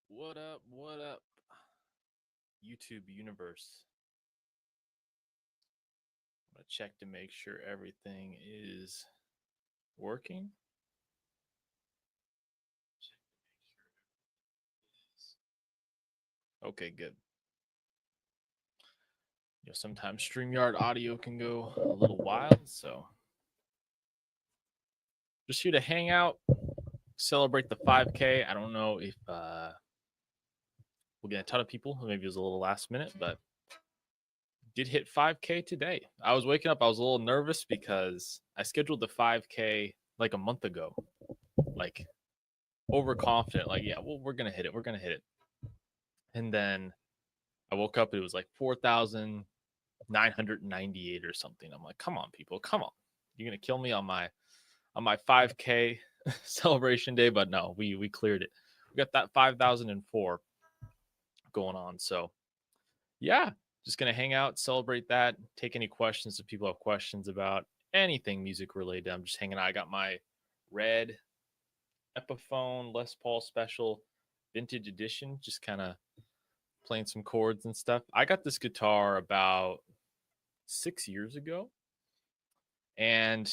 What up? What up? YouTube universe. I'm gonna check to make sure everything is working. Okay, good. Sometimes StreamYard audio can go a little wild, so just here to hang out, celebrate the 5K. I don't know if we'll get a ton of people. Maybe it was a little last minute, but did hit 5K today. I was waking up, I was a little nervous because I scheduled the 5K like a month ago. Like overconfident, like, yeah, well, we're gonna hit it. We're gonna hit it. And then I woke up, it was like 4,998 or something. I'm like, come on, people, come on. You're gonna kill me on my 5K celebration day, but no, we cleared it. We got that 5,004 going on. So yeah, just gonna hang out, celebrate that, take any questions if people have questions about anything music related. I'm just hanging out. I got my red Epiphone Les Paul special vintage edition, just kind of playing some chords and stuff. I got this guitar about 6 years ago, and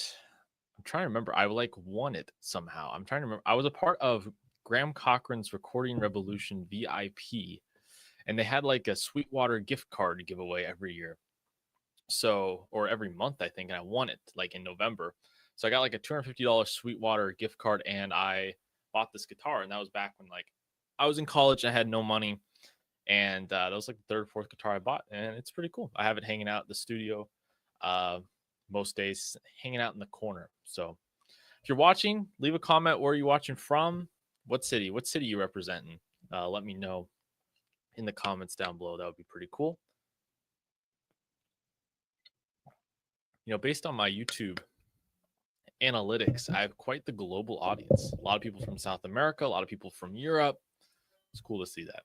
I'm trying to remember. I like won it somehow. I'm trying to remember. I was a part of Graham Cochran's Recording Revolution VIP, and they had like a Sweetwater gift card giveaway every year. So, or every month, I think, and I won it like in November. So I got like a $250 Sweetwater gift card, and I bought this guitar. And that was back when like I was in college. I had no money, and that was like the third, fourth guitar I bought, and it's pretty cool. I have it hanging out at the studio uh, most days, hanging out in the corner. So if you're watching, leave a comment. Where are you watching from? What city? What city you representing? Let me know in the comments down below. That would be pretty cool. Based on my YouTube analytics, I have quite the global audience. A lot of people from South America, a lot of people from Europe. It's cool to see that.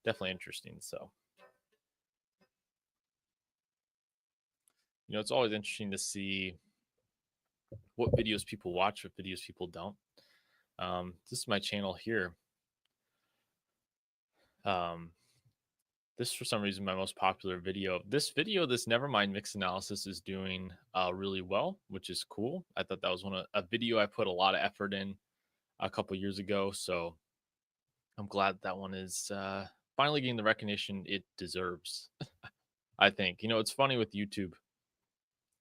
Definitely interesting. So, it's always interesting to see what videos people watch, what videos people don't. This is my channel here. Um, this for some reason my most popular video. This Nevermind mix analysis is doing really well, which is cool. I thought that was a video I put a lot of effort in a couple years ago, so I'm glad that one is finally getting the recognition it deserves. I think it's funny with YouTube.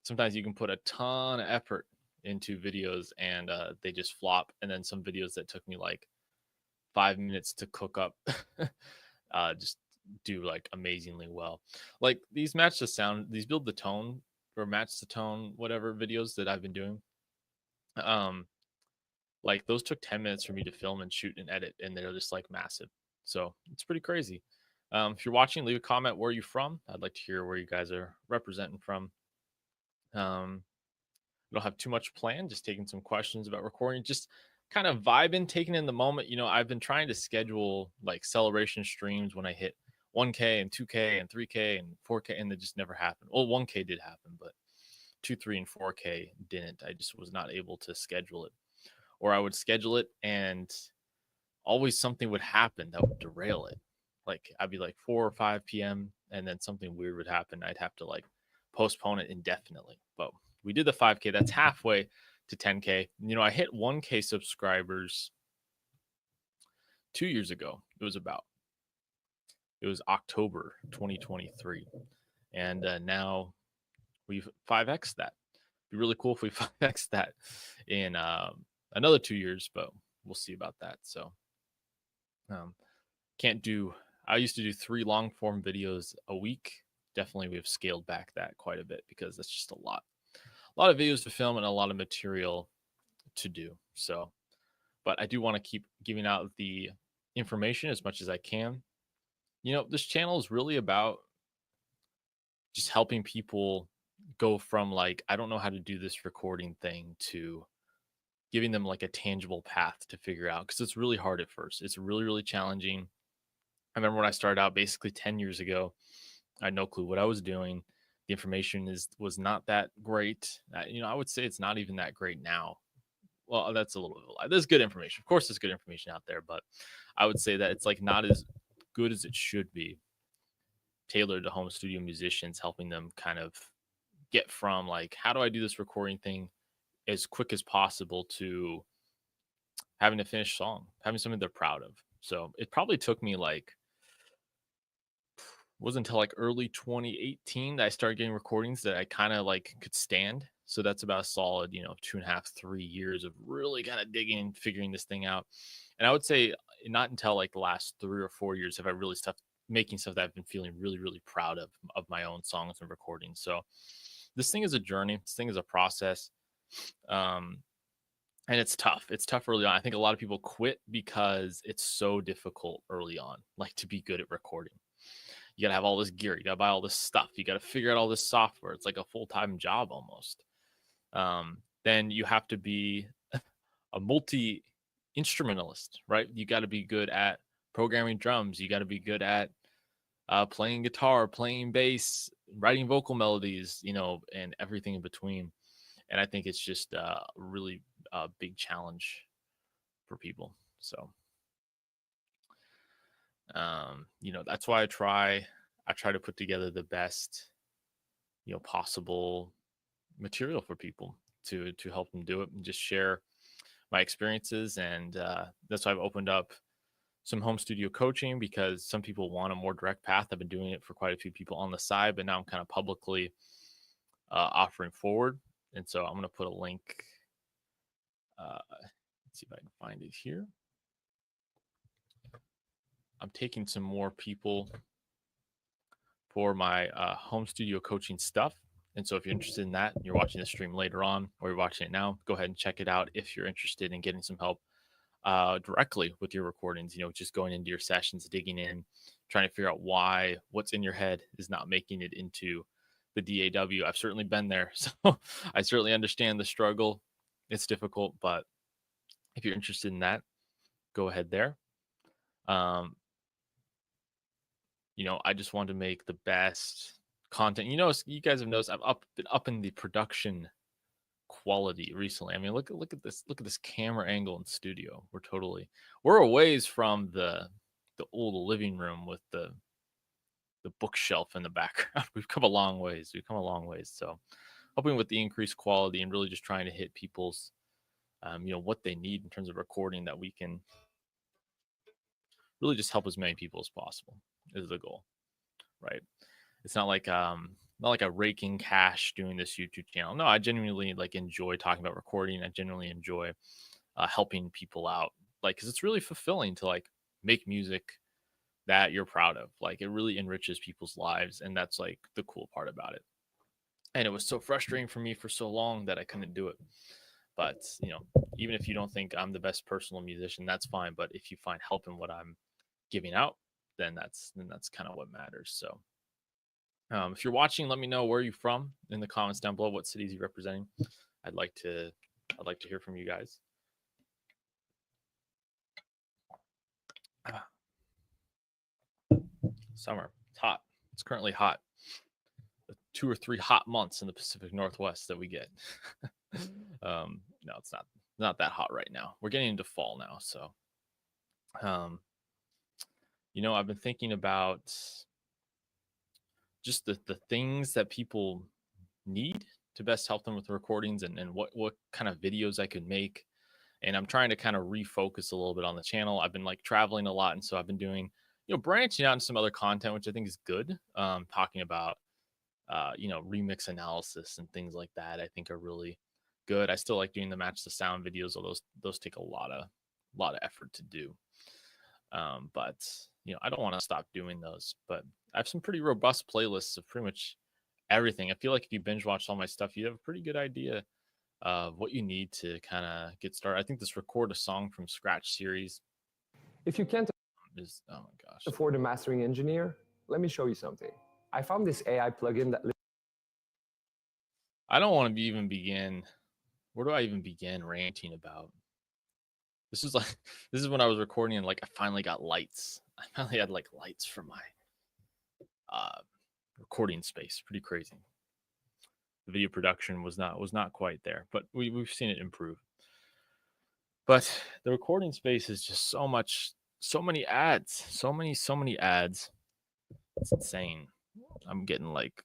Sometimes you can put a ton of effort into videos and they just flop, and then some videos that took me like 5 minutes to cook up just do like amazingly well. Like these match the sound, these build the tone or match the tone, whatever videos that I've been doing. Um, like those took 10 minutes for me to film and shoot and edit, and they're just like massive. So it's pretty crazy. If you're watching, leave a comment. Where are you from? I'd like to hear where you guys are representing from. I don't have too much planned, just taking some questions about recording, just kind of vibing, taking in the moment. I've been trying to schedule like celebration streams when I hit 1K and 2K and 3K and 4K, and it just never happened. Well, 1K did happen, but 2, 3, and 4K didn't. I just was not able to schedule it. Or I would schedule it and always something would happen that would derail it. Like I'd be like 4 or 5 p.m. and then something weird would happen. I'd have to like postpone it indefinitely. But we did the 5K. That's halfway to 10K. I hit 1K subscribers 2 years ago. It was October 2023. And now we've 5X that. It'd be really cool if we 5X that in another 2 years, but we'll see about that. So um, can't do, I used to do 3 long form videos a week. Definitely we've scaled back that quite a bit because that's just a lot of videos to film and a lot of material to do. So, but I do want to keep giving out the information as much as I can. This channel is really about just helping people go from like, I don't know how to do this recording thing, to giving them like a tangible path to figure out, because it's really hard at first. It's really, really challenging. I remember when I started out basically 10 years ago, I had no clue what I was doing. The information was not that great. I would say it's not even that great now. well, that's a little bit of a lie. There's good information. Of course, there's good information out there, but I would say that it's like not as good as it should be tailored to home studio musicians, helping them kind of get from like, how do I do this recording thing as quick as possible to having a finished song, having something they're proud of. So it probably took me like, wasn't until like early 2018 that I started getting recordings that I kind of like could stand. So that's about a solid, 2.5, 3 years of really kind of digging and figuring this thing out. And I would say not until like the last 3 or 4 years have I really making stuff that I've been feeling really, really proud of my own songs and recordings. So this thing is a journey. This thing is a process. Um, and it's tough. It's tough early on. I think a lot of people quit because it's so difficult early on, like to be good at recording. You got to have all this gear. You got to buy all this stuff. You got to figure out all this software. It's like a full-time job almost. Then you have to be a multi instrumentalist, right? You got to be good at programming drums. You got to be good at playing guitar, playing bass, writing vocal melodies, and everything in between. And I think it's just a really big challenge for people. So, that's why I try to put together the best, possible material for people to help them do it and just share my experiences. And that's why I've opened up some home studio coaching, because some people want a more direct path. I've been doing it for quite a few people on the side, but now I'm kind of publicly offering forward. And so I'm going to put a link. Let's see if I can find it here. I'm taking some more people for my home studio coaching stuff. And so if you're interested in that, you're watching the stream later on or you're watching it now, go ahead and check it out if you're interested in getting some help directly with your recordings, just going into your sessions, digging in, trying to figure out why what's in your head is not making it into the DAW. I've certainly been there. So I certainly understand the struggle. It's difficult, but if you're interested in that, go ahead there. I just want to make the best content. You guys have noticed I've been up in the production quality recently. I mean, look at this. Look at this camera angle in studio. We're a ways from the old living room with the bookshelf in the background. We've come a long ways. So hoping with the increased quality and really just trying to hit people's what they need in terms of recording, that we can really just help as many people as possible is the goal, right? It's not like a raking cash doing this YouTube channel. No, I genuinely like enjoy talking about recording. I genuinely enjoy helping people out, like, because it's really fulfilling to like make music that you're proud of. Like, it really enriches people's lives, and that's like the cool part about it. And it was so frustrating for me for so long that I couldn't do it. But even if you don't think I'm the best personal musician, that's fine. But if you find help in what I'm giving out, then that's kind of what matters. So if you're watching, let me know where you're from in the comments down below. What cities you're representing? I'd like to hear from you guys. Summer, it's hot. It's currently hot. 2 or 3 hot months in the Pacific Northwest that we get. No, it's not that hot right now. We're getting into fall now, so I've been thinking about just the things that people need to best help them with recordings, and what kind of videos I could make. And I'm trying to kind of refocus a little bit on the channel. I've been like traveling a lot, and so I've been doing, branching out into some other content, which I think is good. Talking about remix analysis and things like that, I think are really good. I still like doing the match the sound videos, although those take a lot of effort to do. But I don't want to stop doing those. But I have some pretty robust playlists of pretty much everything. I feel like if you binge watch all my stuff, you have a pretty good idea of what you need to kind of get started. I think this record a song from scratch series, if you can't is, oh my gosh, afford a mastering engineer, let me show you something. I found this AI plugin that I don't want to even begin. Where do I even begin ranting about? This is when I was recording and like I finally got lights. I finally had like lights for my recording space. Pretty crazy. The video production was not quite there, but we've seen it improve. But the recording space is just so many ads, so many ads. It's insane. I'm getting like,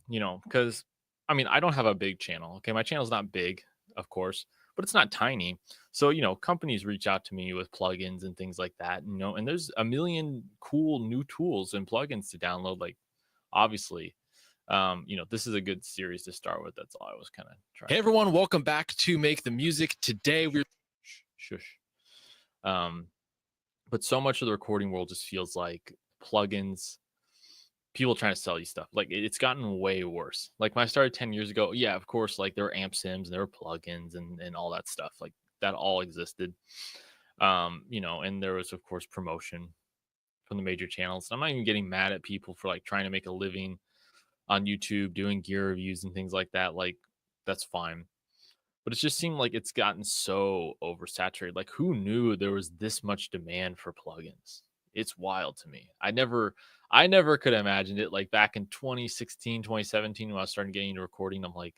because I mean, I don't have a big channel. Okay, my channel's not big, of course, but it's not tiny. So, companies reach out to me with plugins and things like that, and there's a million cool new tools and plugins to download. Like, obviously, this is a good series to start with. That's all I was kind of trying. Hey everyone, welcome back to Make the Music. Today we're Shush. But so much of the recording world just feels like plugins, people trying to sell you stuff. Like it's gotten way worse. Like when I started 10 years ago, yeah, of course, like there were amp sims and there were plugins and all that stuff. Like that all existed. And there was of course promotion from the major channels. I'm not even getting mad at people for like trying to make a living on YouTube, doing gear reviews and things like that. Like that's fine. But it just seemed like it's gotten so oversaturated. Like who knew there was this much demand for plugins? It's wild to me. I never could have imagined it. Like back in 2016, 2017, when I was starting getting into recording, I'm like,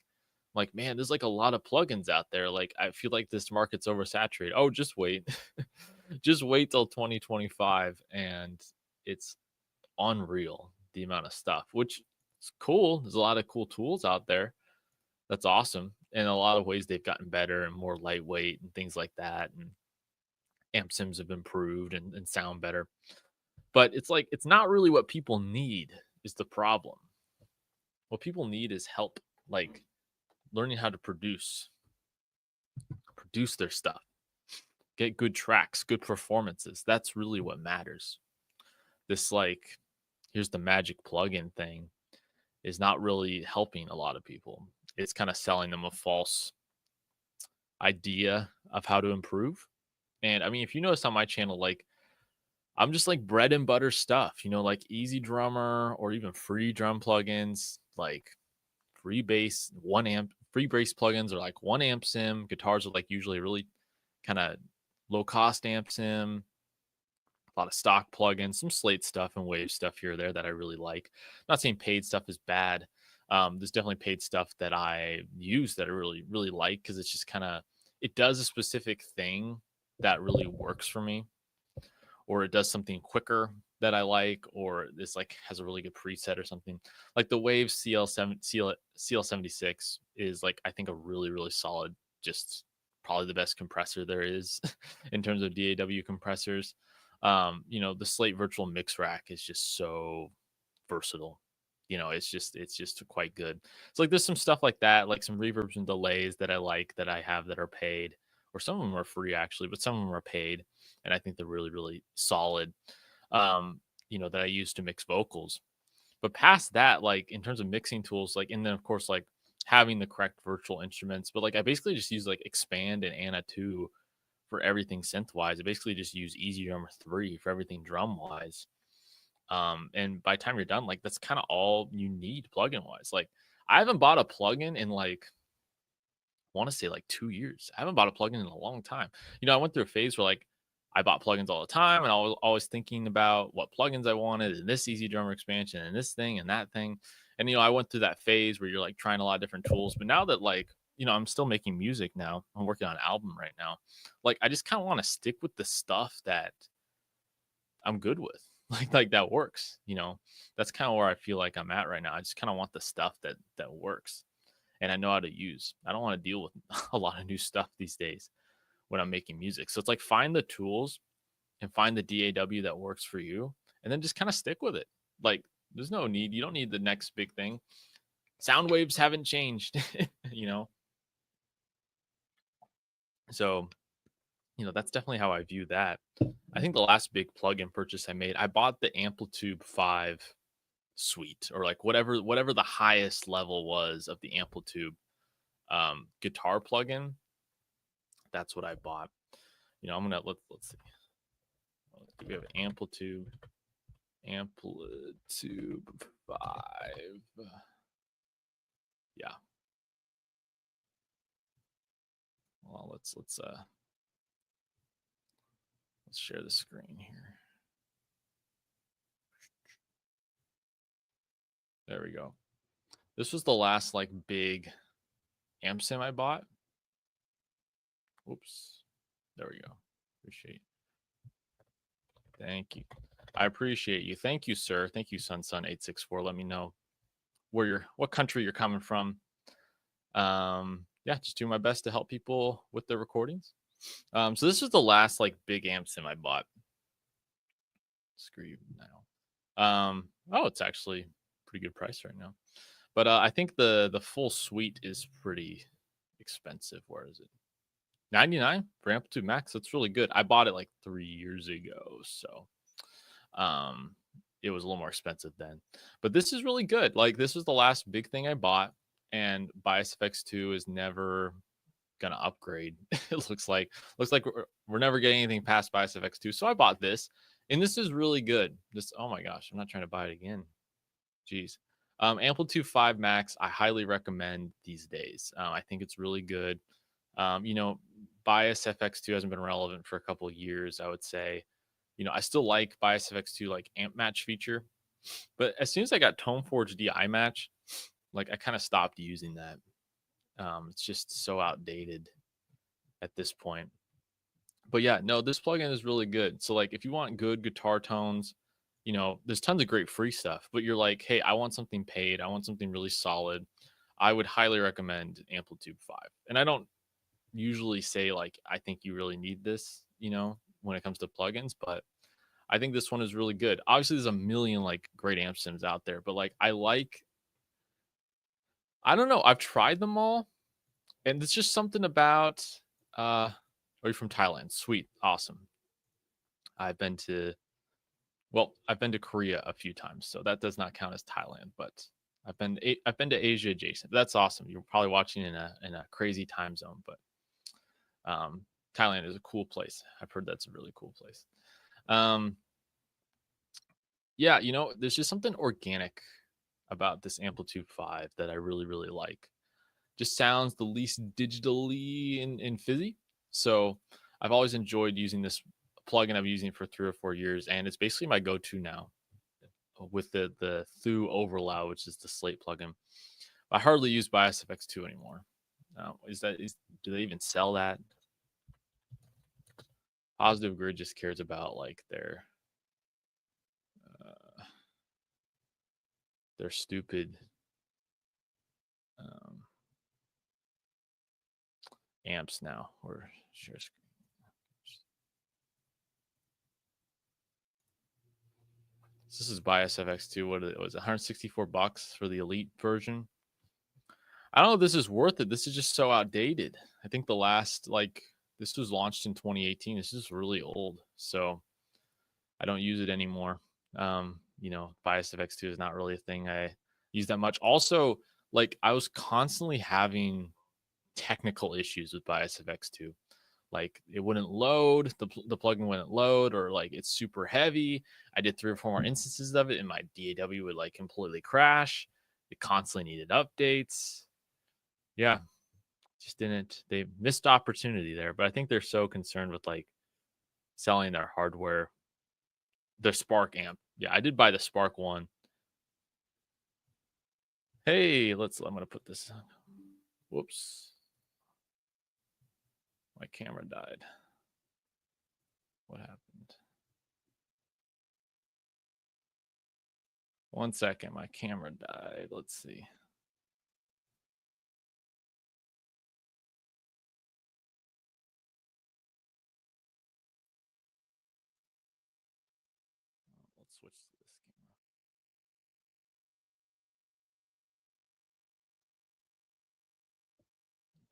man, there's like a lot of plugins out there. Like I feel like this market's oversaturated. Oh, just wait. Just wait till 2025 and it's unreal the amount of stuff, which is cool. There's a lot of cool tools out there. That's awesome. In a lot of ways, they've gotten better and more lightweight and things like that. And amp sims have improved and sound better. But it's like, it's not really what people need is the problem. What people need is help, like learning how to produce their stuff, get good tracks, good performances. That's really what matters. This, like, here's the magic plugin thing is not really helping a lot of people. It's kind of selling them a false idea of how to improve. And I mean, if you notice on my channel, like I'm just like bread and butter stuff, like Easy Drummer or even free drum plugins, like free bass, 1 amp, free bass plugins are like 1 amp sim. Guitars are like usually really kind of low cost amp sim, a lot of stock plugins, some Slate stuff and Wave stuff here or there that I really like. Not saying paid stuff is bad. There's definitely paid stuff that I use that I really, really like because it's just kind of, it does a specific thing that really works for me, or it does something quicker that I like, or this like has a really good preset or something. Like the Wave CL76 is like I think a really, really solid, just probably the best compressor there is in terms of DAW compressors. The Slate virtual mix rack is just so versatile. It's just quite good. So like there's some stuff like that, like some reverbs and delays that I like that I have that are paid, or some of them are free actually, but some of them are paid, and I think they're really, really solid. That I use to mix vocals. But past that, like in terms of mixing tools, like and then of course like having the correct virtual instruments, but like I basically just use like Expand and Anna 2 for everything synth wise. I basically just use Easy Drummer 3 for everything drum wise. And by the time you're done, like that's kind of all you need plugin wise. Like I haven't bought a plugin in like I want to say like 2 years. I haven't bought a plugin in a long time. I went through a phase where like I bought plugins all the time and I was always thinking about what plugins I wanted and this Easy Drummer expansion and this thing and that thing. And I went through that phase where you're like trying a lot of different tools. But now that like, I'm still making music now. I'm working on an album right now. Like I just kind of want to stick with the stuff that I'm good with. Like that works. That's kind of where I feel like I'm at right now. I just kind of want the stuff that works and I know how to use. I don't want to deal with a lot of new stuff these days when I'm making music. So it's like find the tools and find the DAW that works for you and then just kind of stick with it. Like there's no need, you don't need the next big thing. Sound waves haven't changed, you know. So, that's definitely how I view that. I think the last big plugin purchase I made, I bought the Amplitude 5 suite or like whatever the highest level was of the Amplitude guitar plugin. That's what I bought. I'm gonna let's see. We have Amplitude 5. Yeah. Well, let's share the screen here. There we go. This was the last like big amp sim I bought. Whoops. There we go. Appreciate. Thank you. I appreciate you. Thank you, sir. Thank you, Sun864. Let me know what country you're coming from. Yeah, just do my best to help people with their recordings. So this is the last like big amp sim I bought. Screw you now. Oh, it's actually pretty good price right now. But I think the full suite is pretty expensive. Where is it? 99 for Amplitude Max. That's really good. I bought it like 3 years ago, so it was a little more expensive then. But this is really good. Like this was the last big thing I bought, and Bias FX2 is never gonna upgrade. It looks like we're never getting anything past Bias FX2. So I bought this, and this is really good. This, oh my gosh, I'm not trying to buy it again. Jeez. Amplitude 5 Max, I highly recommend these days. I think it's really good. You know, Bias FX2 hasn't been relevant for a couple of years, I would say. You know, I still like Bias FX2 like amp match feature, but as soon as I got ToneForge DI match, like I kind of stopped using that. It's just so outdated at this point. But yeah, no, this plugin is really good. So like if you want good guitar tones, you know, there's tons of great free stuff, but you're like, hey, I want something paid. I want something really solid. I would highly recommend Amplitude 5. And I don't usually say like I think you really need this, you know, when it comes to plugins, but I think this one is really good. Obviously, there's a million like great amp sims out there, but like I don't know, I've tried them all, and it's just something about are you from Thailand? Sweet, awesome. I've been to Korea a few times, so that does not count as Thailand, but I've been to Asia adjacent. That's awesome. You're probably watching in a crazy time zone, but Thailand is a cool place. I've heard that's a really cool place. Yeah, you know, there's just something organic about this Amplitude 5 that I really, really like. Just sounds the least digitally and fizzy. So I've always enjoyed using this plugin. I've been using it for 3 or 4 years, and it's basically my go-to now with the Thu Overloud, which is the Slate plugin. I hardly use Bias FX2 anymore. Do they even sell that? Positive Grid just cares about like their stupid amps now. Or share screen. This is Bias FX2. What was it? $164 for the Elite version. I don't know if this is worth it. This is just so outdated. I think the last this was launched in 2018. This is really old, so I don't use it anymore. You know, Bias FX2 is not really a thing I use that much. Also, like I was constantly having technical issues with Bias FX2. Like it wouldn't load, the plugin wouldn't load, or like it's super heavy. I did 3 or 4 more instances of it, and my DAW would like completely crash. It constantly needed updates. Yeah, just didn't. They missed opportunity there, but I think they're so concerned with like selling their hardware. Their Spark amp. Yeah, I did buy the Spark one. Hey, I'm gonna put this on. Whoops. My camera died. What happened? 1 second, my camera died. Let's see. Let's switch to this camera.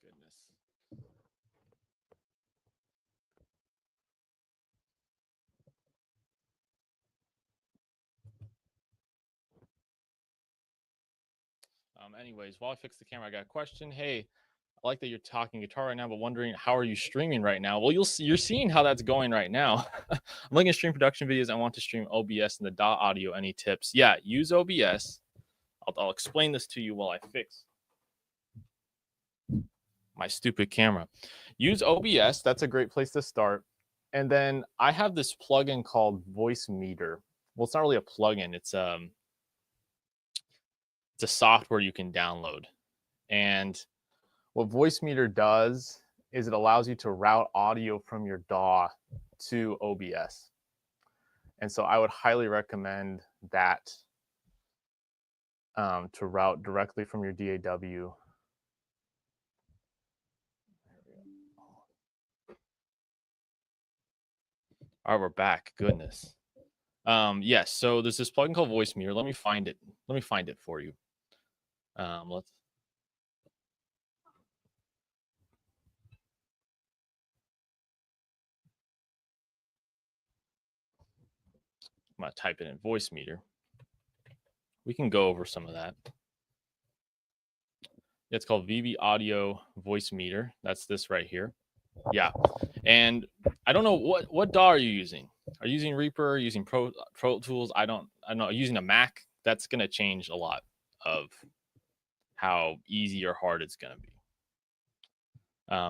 Goodness. Anyways, while I fix the camera, I got a question. Hey, I like that you're talking guitar right now, but wondering how are you streaming right now? Well, you're seeing how that's going right now. I'm looking at stream production videos. I want to stream OBS and the DAW audio. Any tips? Yeah, use OBS. I'll explain this to you while I fix my stupid camera. Use OBS. That's a great place to start. And then I have this plugin called Voice Meter. Well, it's not really a plugin. It's a software you can download. And what Voice Meter does is it allows you to route audio from your DAW to OBS. And so I would highly recommend that to route directly from your DAW. All right, we're back. Goodness. Yes, so there's this plugin called Voicemeeter. Let me find it. Let me find it for you. Let's. I'm gonna type it in Voicemeeter. We can go over some of that. It's called VB Audio Voicemeeter. That's this right here. Yeah, and I don't know what DAW are you using. Are you using Reaper? Are you using Pro Tools? I don't know. Using a Mac, that's gonna change a lot of how easy or hard it's gonna be.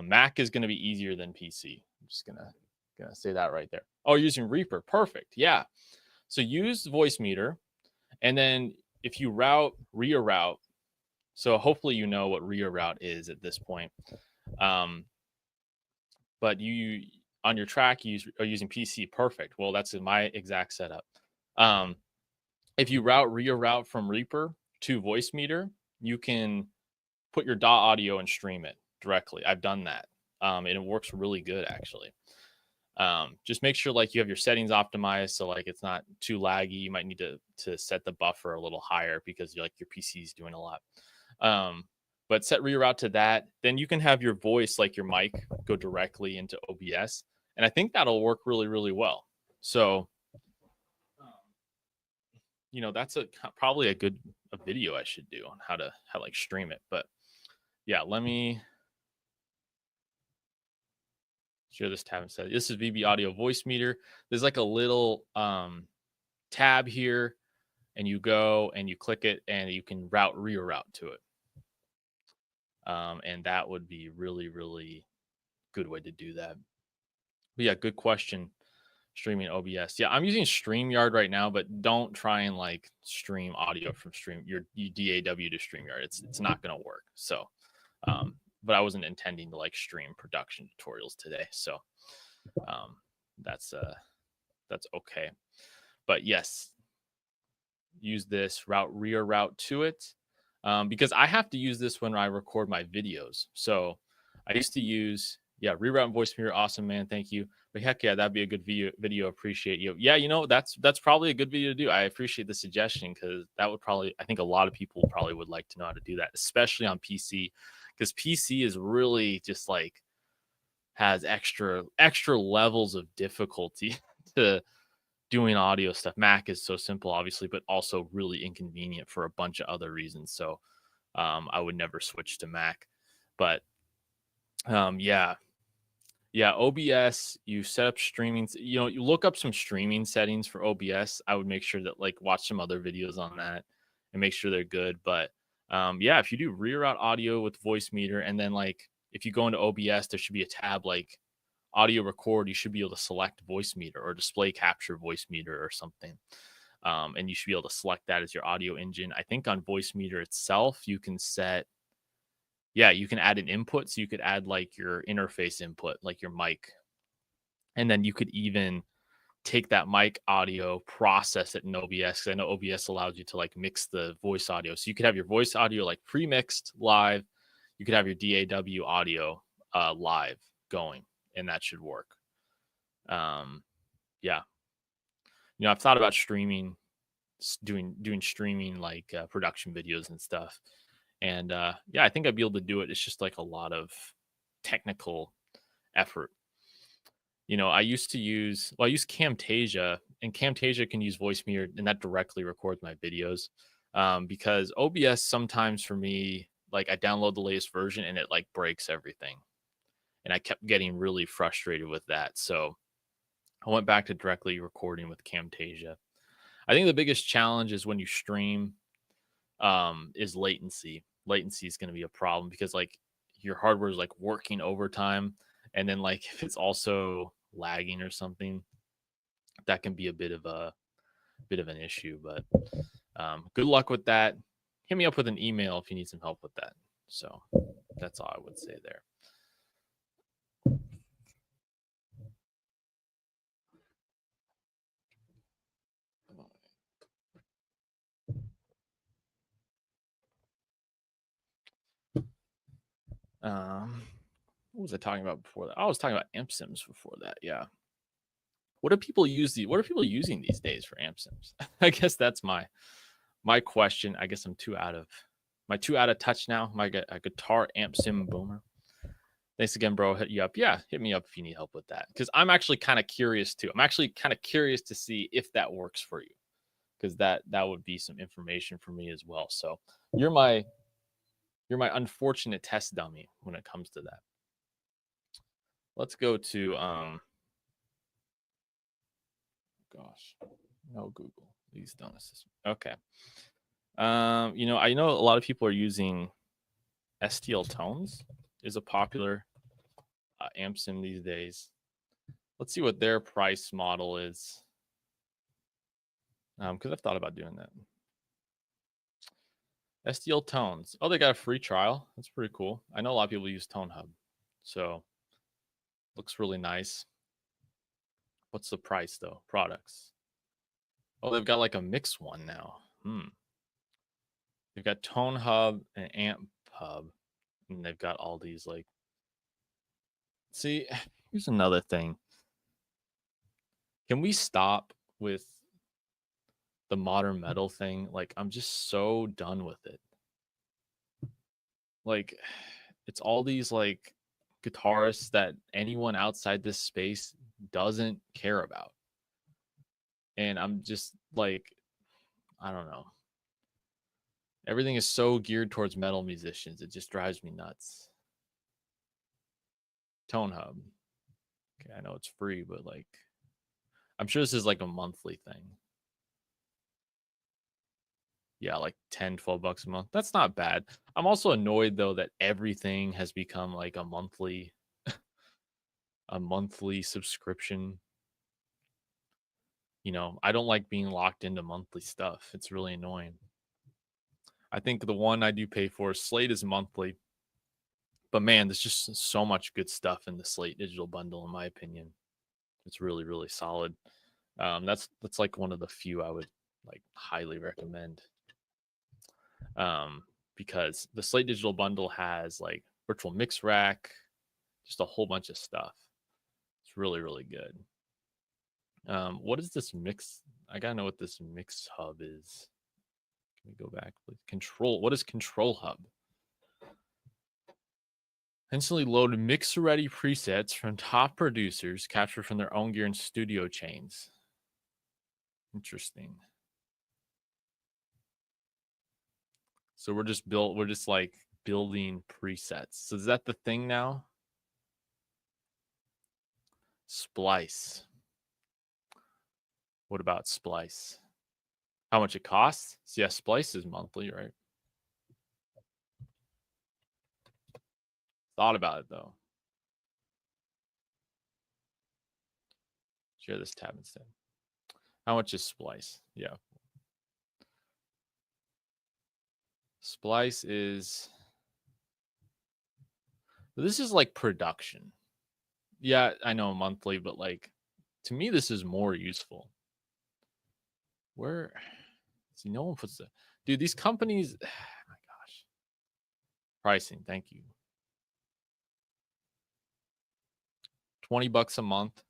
Mac is gonna be easier than PC. I'm just gonna say that right there. Oh, you're using Reaper. Perfect. Yeah. So use Voicemeeter, and then if you reroute. So hopefully you know what reroute is at this point. But you on your track you are using PC. Perfect. Well, that's in my exact setup. If you reroute from Reaper to Voicemeeter, you can put your DAW audio and stream it directly. I've done that, and it works really good actually. Just make sure like you have your settings optimized so like it's not too laggy. You might need to set the buffer a little higher because like your PC is doing a lot. But set reroute to that, then you can have your voice, like your mic, go directly into OBS, and I think that'll work really, really well. So, you know, that's probably a good video I should do on how like stream it. But yeah, let me share this tab instead. This is VB Audio Voicemeeter. There's like a little tab here, and you go and you click it, and you can reroute to it. And that would be really, really good way to do that. But yeah, good question. Streaming OBS. Yeah, I'm using StreamYard right now, but don't try and like stream audio from your DAW to StreamYard. It's not gonna work. So, but I wasn't intending to like stream production tutorials today. So, that's okay. But yes, use this reroute to it. Because I have to use this when I record my videos. So I used to use, reroute and Voicemeeter. Awesome, man. Thank you. But heck yeah, that'd be a good video. Appreciate you. Yeah, you know, that's probably a good video to do. I appreciate the suggestion because that would I think a lot of people probably would like to know how to do that, especially on PC, because PC is really just like has extra levels of difficulty to doing audio stuff. Mac is so simple, obviously, but also really inconvenient for a bunch of other reasons. So I would never switch to Mac. But OBS, you set up streaming. You know, you look up some streaming settings for OBS. I would make sure that like watch some other videos on that and make sure they're good. But if you do reroute audio with Voicemeeter, and then like if you go into OBS, there should be a tab like audio record. You should be able to select Voicemeeter or display capture Voicemeeter or something, and you should be able to select that as your audio engine. I think on Voicemeeter itself you can set, you can add an input, so you could add like your interface input, like your mic, and then you could even take that mic audio, process it in OBS, because I know OBS allows you to like mix the voice audio, so you could have your voice audio like pre-mixed live, you could have your DAW audio live going, and that should work. You know, I've thought about streaming, doing streaming like production videos and stuff, and I think I'd be able to do it. It's just like a lot of technical effort. You know, I use Camtasia, and Camtasia can use Voicemeeter, and that directly records my videos. Because OBS sometimes for me, like I download the latest version and it like breaks everything, and I kept getting really frustrated with that. So I went back to directly recording with Camtasia. I think the biggest challenge is when you stream is latency. Latency is going to be a problem because like your hardware is like working overtime, and then like if it's also lagging or something, that can be a bit of an issue. But good luck with that. Hit me up with an email if you need some help with that. So that's all I would say there. What was I talking about before that? I was talking about amp sims before that. Yeah. What do people use what are people using these days for amp sims? I guess that's my question. I guess I'm too out of touch now. A guitar amp sim boomer. Thanks again, bro. Hit you up. Yeah, hit me up if you need help with that. Because I'm actually kind of curious too. I'm actually kind of curious to see if that works for you. Because that would be some information for me as well. So you're my unfortunate test dummy when it comes to that. Let's go to gosh, no Google. Please don't assist me. Okay. I know a lot of people are using STL Tones is a popular amp sim these days. Let's see what their price model is. Because I've thought about doing that. STL Tones. Oh, they got a free trial. That's pretty cool. I know a lot of people use Tone Hub. So looks really nice. What's the price though? Products. Oh, they've got like a mix one now. They've got Tone Hub and Amp Hub. And they've got all these like. See, here's another thing. Can we stop with the modern metal thing? Like, I'm just so done with it. Like, it's all these like guitarists that anyone outside this space doesn't care about. And I'm just like, I don't know. Everything is so geared towards metal musicians. It just drives me nuts. Tone Hub. Okay, I know it's free, but like, I'm sure this is like a monthly thing. Yeah, like 10, 12 bucks a month. That's not bad. I'm also annoyed though that everything has become like a monthly subscription. I don't like being locked into monthly stuff. It's really annoying. I think the one I do pay for, Slate, is monthly. But man, there's just so much good stuff in the Slate digital bundle, in my opinion. It's really, really solid. That's like one of the few I would like highly recommend. Because the Slate digital bundle has like virtual mix rack, just a whole bunch of stuff. It's really, really good. What is this mix? I gotta know what this mix hub is. Can we go back, please? Control. What is Control Hub? Instantly load mix-ready presets from top producers captured from their own gear and studio chains. Interesting. So we're just like building presets. So is that the thing now? Splice. What about Splice? How much it costs? So yeah, Splice is monthly, right? Thought about it though. Share this tab instead. How much is Splice? Yeah. Splice is. This is like production. Yeah, I know monthly, but like to me, this is more useful. Where? See, no one puts the. Dude, these companies. Oh my gosh. Pricing. Thank you. $20 a month.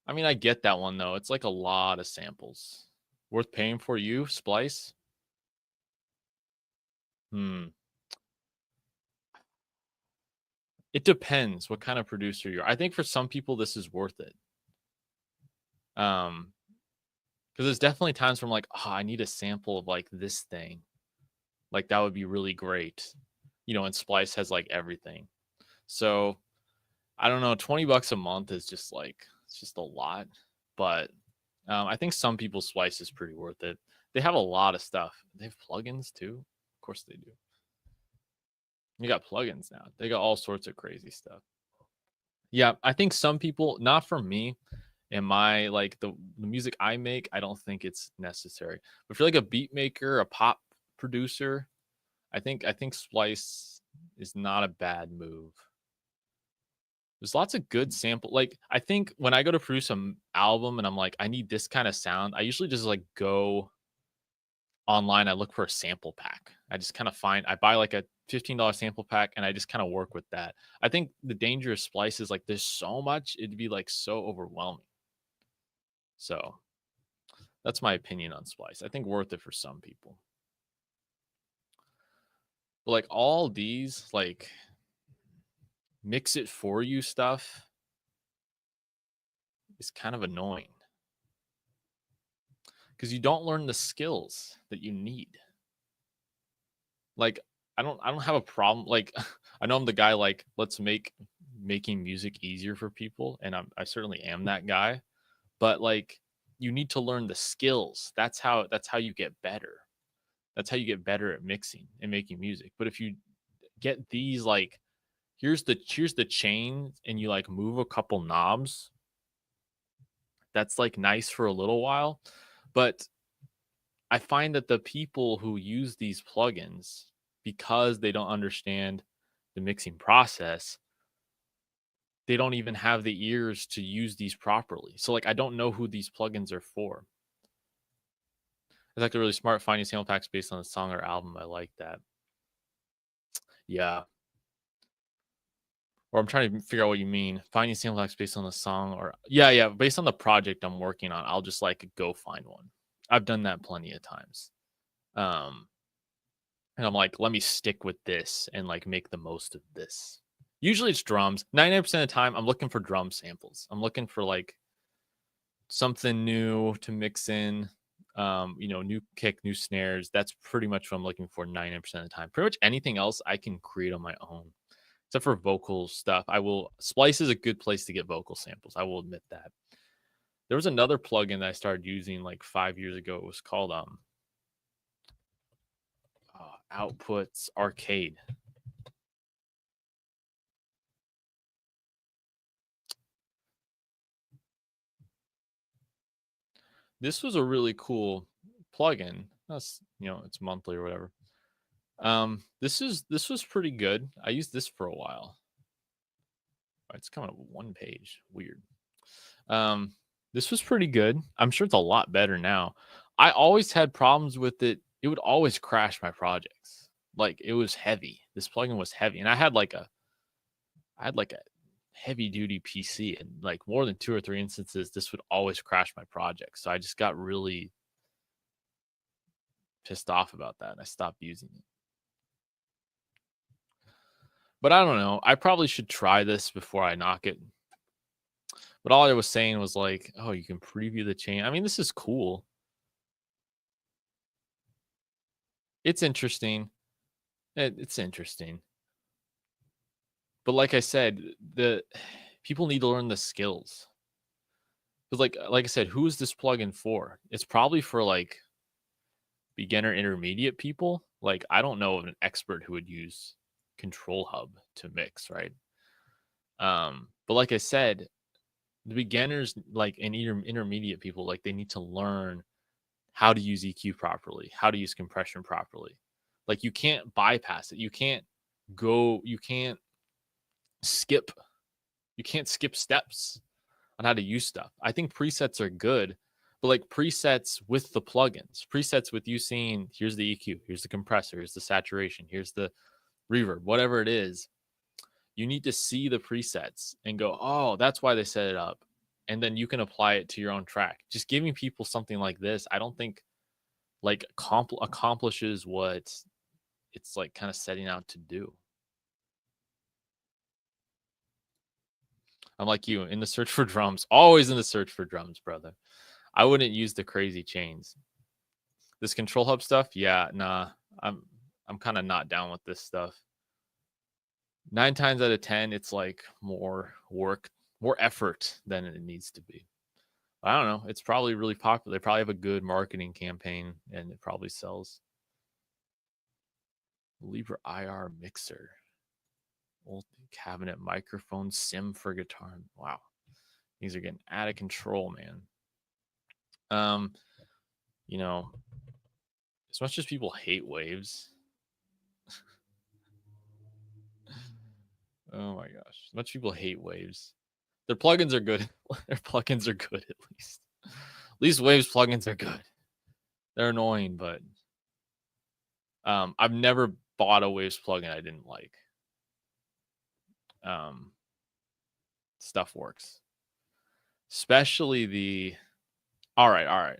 I mean, I get that one though. It's like a lot of samples. Worth paying for you, Splice? It depends what kind of producer you're. I think for some people this is worth it. Because there's definitely times where I'm like, oh, I need a sample of like this thing. Like that would be really great. And Splice has like everything. So I don't know, $20 a month is just like it's just a lot. But I think some people's Splice is pretty worth it. They have a lot of stuff. They have plugins too. Of course they do. You got plugins now. They got all sorts of crazy stuff. Yeah, I think some people, not for me, and my like the music I make, I don't think it's necessary. But for like a beat maker, a pop producer, I think Splice is not a bad move. There's lots of good sample. Like I think when I go to produce an album and I'm like, I need this kind of sound, I usually just like go online. I look for a sample pack. I just kind of I buy like a $15 sample pack, and I just kind of work with that. I think the danger of Splice is like there's so much, it'd be like so overwhelming. So that's my opinion on Splice. I think worth it for some people. But like all these like mix it for you stuff is kind of annoying because you don't learn the skills that you need. Like I don't have a problem. Like I know I'm the guy like let's make making music easier for people, and I certainly am that guy. But like you need to learn the skills. That's how you get better. That's how you get better at mixing and making music. But if you get these like here's the chain and you like move a couple knobs, that's like nice for a little while. But I find that the people who use these plugins, because they don't understand the mixing process, they don't even have the ears to use these properly. So like I don't know who these plugins are for. It's like really smart finding sample packs based on the song or album. I like that. Yeah. Or I'm trying to figure out what you mean. Finding sample packs based on the song or yeah, based on the project I'm working on. I'll just like go find one. I've done that plenty of times. And I'm like, let me stick with this and like make the most of this. Usually it's drums. 99% of the time, I'm looking for drum samples. I'm looking for like something new to mix in, new kick, new snares. That's pretty much what I'm looking for 99% of the time. Pretty much anything else I can create on my own, except for vocal stuff. Splice is a good place to get vocal samples. I will admit that. There was another plugin that I started using like 5 years ago. It was called Outputs Arcade. This was a really cool plugin. That's it's monthly or whatever. This was pretty good. I used this for a while. It's coming up one page. Weird. This was pretty good. I'm sure it's a lot better now. I always had problems with it. It would always crash my projects. Like it was heavy. This plugin was heavy, and I had like a heavy duty PC, and like more than 2 or 3 instances, this would always crash my project. So I just got really pissed off about that. And I stopped using it. But I don't know. I probably should try this before I knock it. But all I was saying was like, oh, you can preview the chain. I mean, this is cool. It's interesting. It's interesting. But like I said, the people need to learn the skills. Because like I said, who is this plugin for? It's probably for like beginner intermediate people. Like I don't know of an expert who would use Control Hub to mix, right? But like I said, the beginners like and intermediate people, like they need to learn how to use EQ properly, how to use compression properly. Like you can't bypass it. You can't skip steps on how to use stuff. I think presets are good, but like presets with the plugins, presets with you seeing here's the EQ, here's the compressor, here's the saturation, here's the reverb, whatever it is, you need to see the presets and go, oh, that's why they set it up. And then you can apply it to your own track. Just giving people something like this, I don't think like accomplishes what it's like kind of setting out to do. I'm like you, in the search for drums, always in the search for drums, brother. I wouldn't use the crazy chains. This Control Hub stuff, yeah, nah. I'm kind of not down with this stuff. 9 times out of 10, it's like more work, more effort than it needs to be. I don't know. It's probably really popular. They probably have a good marketing campaign, and it probably sells. Libra IR mixer, old cabinet microphone, sim for guitar. Wow, these are getting out of control, man. As much as people hate waves, oh my gosh, as much as people hate waves, their plugins are good. Their plugins are good at least. At least Waves plugins are good. They're annoying, but I've never bought a Waves plugin I didn't like. Stuff works. Especially the all right.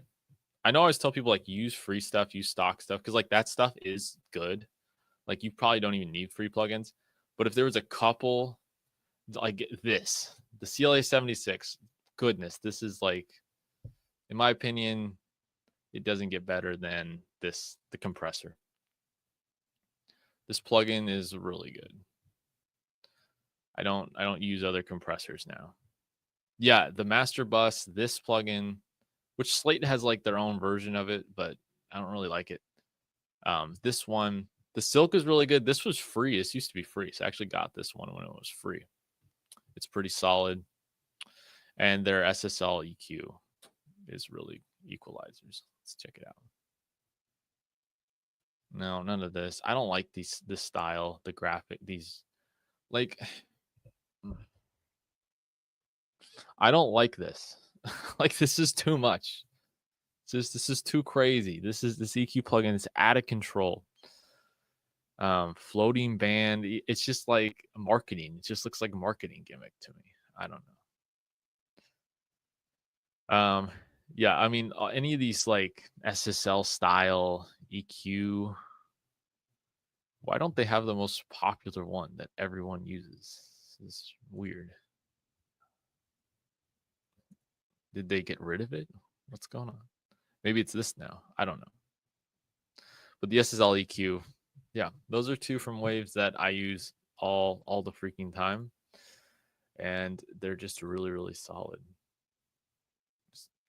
I know I always tell people like use free stuff, use stock stuff, because like that stuff is good. Like you probably don't even need free plugins. But if there was a couple like this, the CLA 76, goodness, this is like, in my opinion, it doesn't get better than this, the compressor. This plugin is really good. I don't use other compressors now. Yeah, the master bus, this plugin, which Slate has like their own version of it, but I don't really like it. This one, the Silk is really good. This was free. This used to be free. So I actually got this one when it was free. It's pretty solid. And their SSL EQ is really equalizers. Let's check it out. No, none of this. I don't like this style, the graphic, these like I don't like this. Like this is too much. This is too crazy. This EQ plugin is out of control. Floating band. It's just like marketing. It just looks like a marketing gimmick to me. I don't know. Yeah, I mean, any of these like SSL style EQ, why don't they have the most popular one that everyone uses? This is weird. Did they get rid of it? What's going on? Maybe it's this now. I don't know. But the SSL EQ, yeah, those are two from Waves that I use all the freaking time. And they're just really, really solid.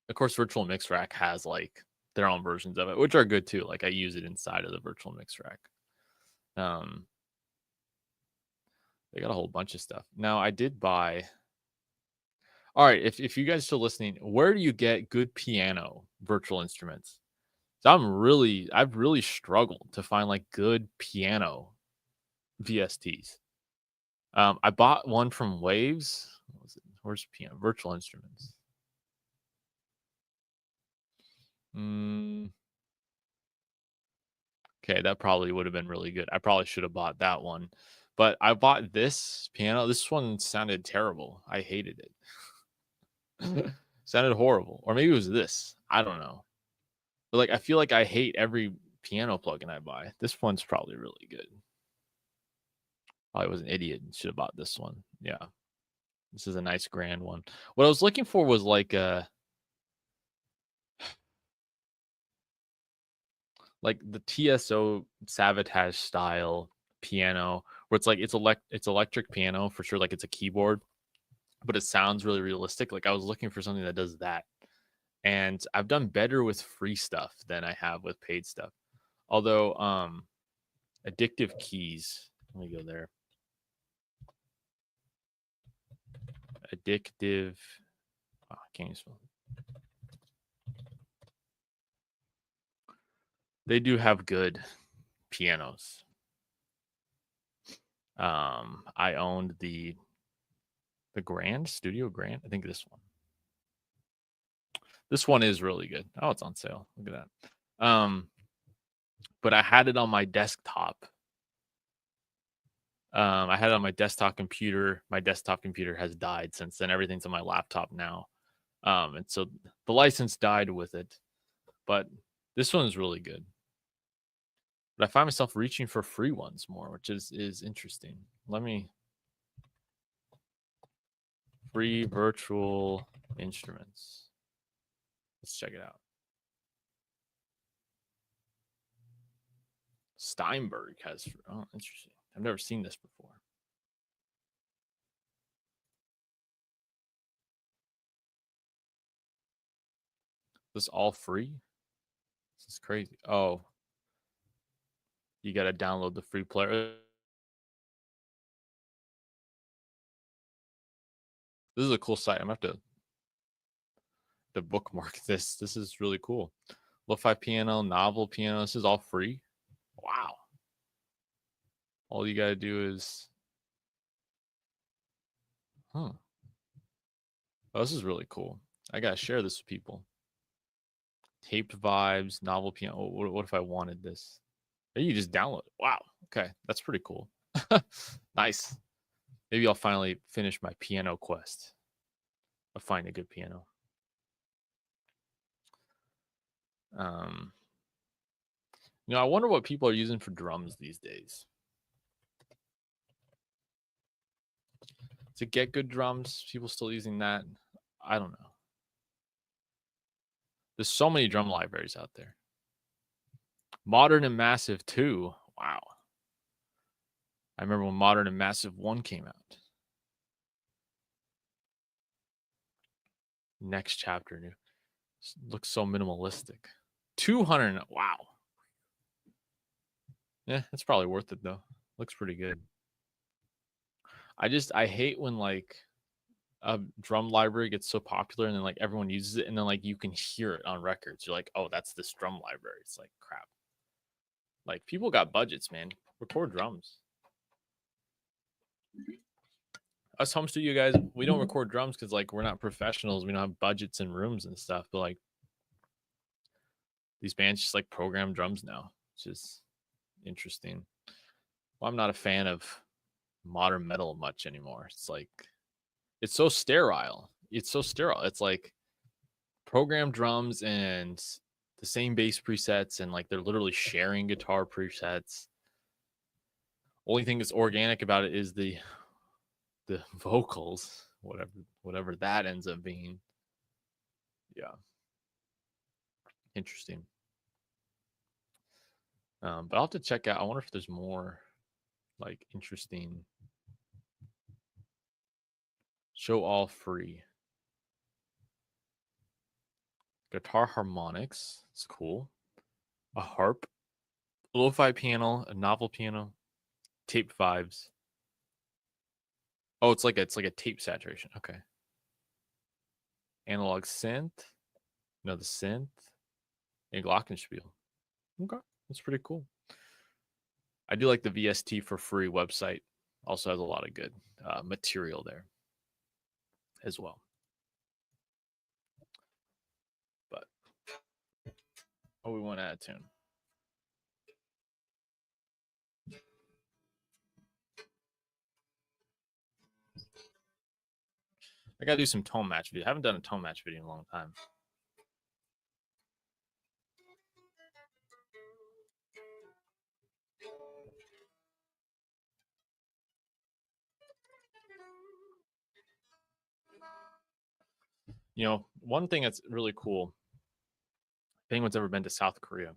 Of course, Virtual Mix Rack has like their own versions of it, which are good too. Like I use it inside of the Virtual Mix Rack. They got a whole bunch of stuff. Now I did buy. All right, if you guys are still listening, where do you get good piano virtual instruments? So I've really struggled to find like good piano VSTs. I bought one from Waves. What was it? Where's piano virtual instruments? Okay, that probably would have been really good. I probably should have bought that one. But I bought this piano. This one sounded terrible. I hated it. Sounded horrible. Or maybe it was this. I don't know. But like I feel like I hate every piano plugin I buy. This one's probably really good. Probably was an idiot and should have bought this one. Yeah. This is a nice grand one. What I was looking for was like the TSO Savatage style piano where it's like it's electric piano for sure, like it's a keyboard, but it sounds really realistic. Like I was looking for something that does that. And I've done better with free stuff than I have with paid stuff. Although Addictive Keys, let me go there. Addictive, I can't even spell it. They do have good pianos. I owned the Grand Studio Grand. I think this one. This one is really good. Oh, it's on sale. Look at that. But I had it on my desktop. I had it on my desktop computer. My desktop computer has died since then. Everything's on my laptop now. And so the license died with it. But this one is really good. But I find myself reaching for free ones more, which is interesting. Let me free virtual instruments. Let's check it out. Steinberg has, oh, interesting. I've never seen this before. This all free? This is crazy. Oh, you got to download the free player. This is a cool site. I'm gonna have to bookmark this. This is really cool. Lo-fi piano, novel piano. This is all free. Wow. All you gotta do is, oh, this is really cool. I gotta share this with people. Taped vibes, novel piano. What if I wanted this? You just download it. Wow. Okay, that's pretty cool. Nice. Maybe I'll finally finish my piano quest. I'll find a good piano. I wonder what people are using for drums these days. To get good drums, people still using that? I don't know. There's so many drum libraries out there. Modern and Massive 2. Wow. I remember when Modern and Massive 1 came out. Next chapter new. Looks so minimalistic. 200. Wow. Yeah, it's probably worth it though. Looks pretty good. I hate when like a drum library gets so popular and then like everyone uses it and then like you can hear it on records. You're like, oh, that's this drum library. It's like crap. Like people got budgets, man. Record drums. Us home studio guys, we don't record drums because like we're not professionals. We don't have budgets and rooms and stuff. But like these bands just like program drums now, which is interesting. Well, I'm not a fan of modern metal much anymore. It's like it's so sterile. It's like programmed drums and the same bass presets, and like they're literally sharing guitar presets. Only thing that's organic about it is the vocals, whatever that ends up being. Yeah, interesting. But I'll have to check out. I wonder if there's more like interesting. Show all free. Guitar harmonics. It's cool. A harp. Lo-fi piano. A novel piano. Tape vibes. Oh, it's like a tape saturation. Okay. Analog synth. No, the synth. And glockenspiel. Okay, that's pretty cool. I do like the VST for free website. Also has a lot of good material there as well. But we want to add a tune. I gotta do some tone match video. I haven't done a tone match video in a long time. One thing that's really cool, if anyone's ever been to South Korea,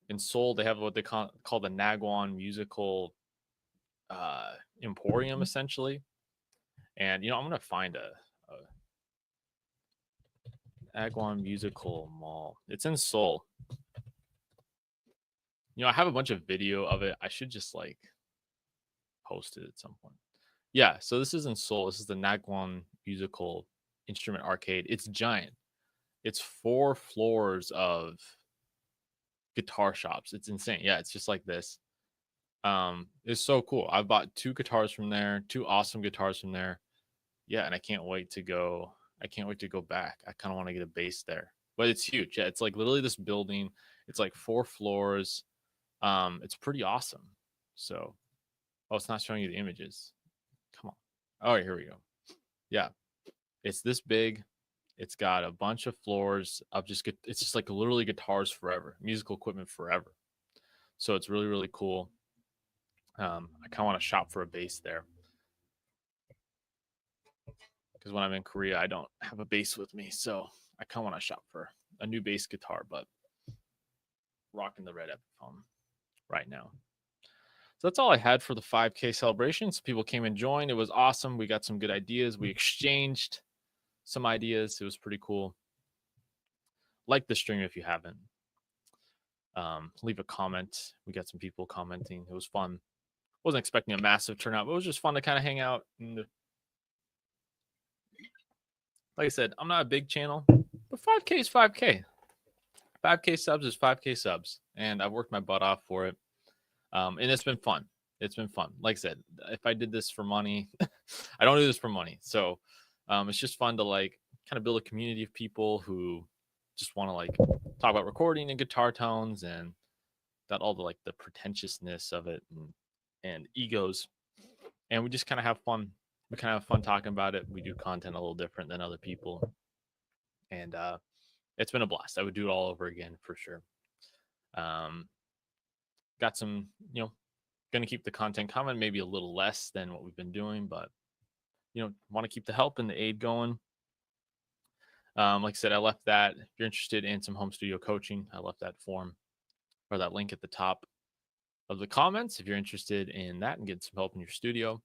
in Seoul, they have what they call the Nagwon Musical Emporium, essentially. And, I'm going to find a Nagwon Musical Mall. It's in Seoul. I have a bunch of video of it. I should just like post it at some point. Yeah, so this is in Seoul. This is the Nagwon Musical Instrument Arcade. It's giant. It's 4 floors of guitar shops. It's insane. Yeah, it's just like this. It's so cool. I bought 2 guitars from there, 2 awesome guitars from there. Yeah, and I can't wait to go back. I kind of want to get a bass there. But it's huge. Yeah, it's like literally this building. It's like 4 floors. It's pretty awesome. So, it's not showing you the images. Come on. Oh, here we go. Yeah. It's this big. It's got a bunch of floors of it's just like literally guitars forever, musical equipment forever. So it's really, really cool. I kind of want to shop for a bass there. Because when I'm in Korea, I don't have a bass with me. So I kind of want to shop for a new bass guitar, but rocking the red Epiphone right now. So that's all I had for the 5K celebrations. People came and joined. It was awesome. We got some good ideas. We exchanged some ideas. It was pretty cool. Like the stream if you haven't. Leave a comment. We got some people commenting. It was fun. Wasn't expecting a massive turnout, but it was just fun to kind of hang out. And like I said, I'm not a big channel, but 5K is 5K. 5K subs is 5K subs, and I've worked my butt off for it. And it's been fun. It's been fun. Like I said, if I did this for money, I don't do this for money. So it's just fun to like kind of build a community of people who just want to like talk about recording and guitar tones and without all the like the pretentiousness of it and egos. And we just kind of have fun. We kind of have fun talking about it. We do content a little different than other people. And it's been a blast. I would do it all over again for sure. Got some, going to keep the content coming, maybe a little less than what we've been doing, but want to keep the help and the aid going. Like I said, I left that. If you're interested in some home studio coaching, I left that form or that link at the top of the comments. If you're interested in that and getting some help in your studio,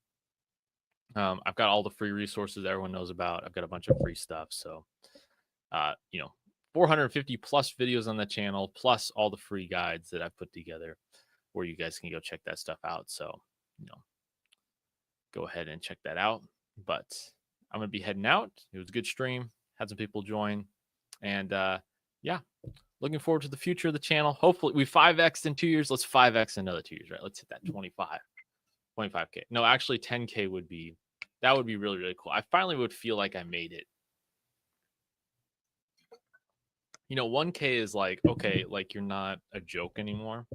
I've got all the free resources everyone knows about. I've got a bunch of free stuff. So, 450 plus videos on the channel, plus all the free guides that I've put together where you guys can go check that stuff out. So, go ahead and check that out. But I'm going to be heading out. It was a good stream. Had some people join. And yeah, looking forward to the future of the channel. Hopefully we 5X'd in 2 years. Let's 5X another 2 years, right? Let's hit that 25K. No, actually 10K would be really, really cool. I finally would feel like I made it. 1K is like, okay, like you're not a joke anymore.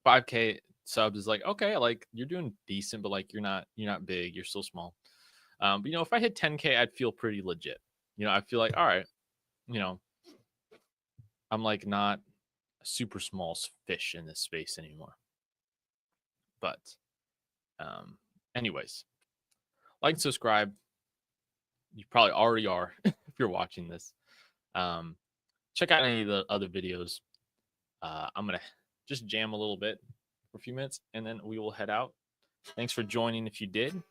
5K subs is like, okay, like you're doing decent, but like you're not big, you're still small. But if I hit 10K, I'd feel pretty legit. I feel like, all right, I'm like not a super small fish in this space anymore. But anyways, like and subscribe. You probably already are if you're watching this. Check out any of the other videos. I'm gonna just jam a little bit for a few minutes and then we will head out. Thanks for joining if you did.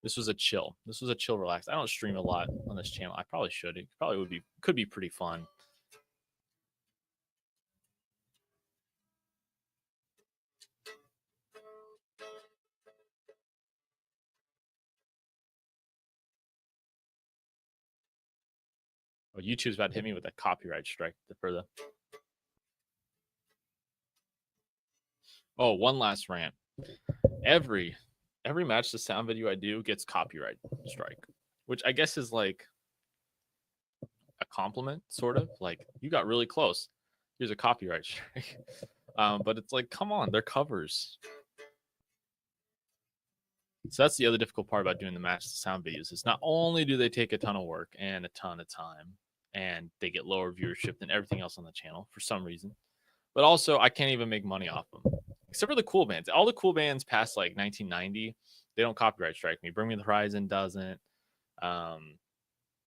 This was a chill, relax. I don't stream a lot on this channel. I probably should. It probably could be pretty fun. Oh, YouTube's about to hit me with a copyright strike for the. Oh, one last rant. Every match to sound video I do gets copyright strike, which I guess is like a compliment, sort of. Like, you got really close. Here's a copyright strike. But it's like, come on, they're covers. So that's the other difficult part about doing the match to sound videos. Is not only do they take a ton of work and a ton of time, and they get lower viewership than everything else on the channel for some reason, but also I can't even make money off them. Except for the cool bands. All the cool bands past like 1990, they don't copyright strike me. Bring Me the Horizon doesn't. Some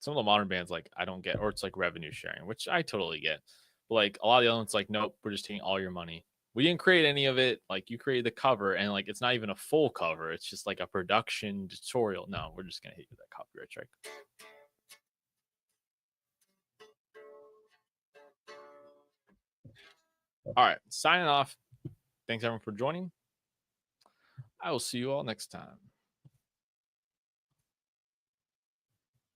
of the modern bands, like, I don't get, or it's like revenue sharing, which I totally get. But like a lot of the other ones, like, nope, we're just taking all your money. We didn't create any of it. Like, you created the cover, and like it's not even a full cover. It's just like a production tutorial. No, we're just gonna hit you with that copyright strike. All right, signing off. Thanks everyone for joining. I will see you all next time.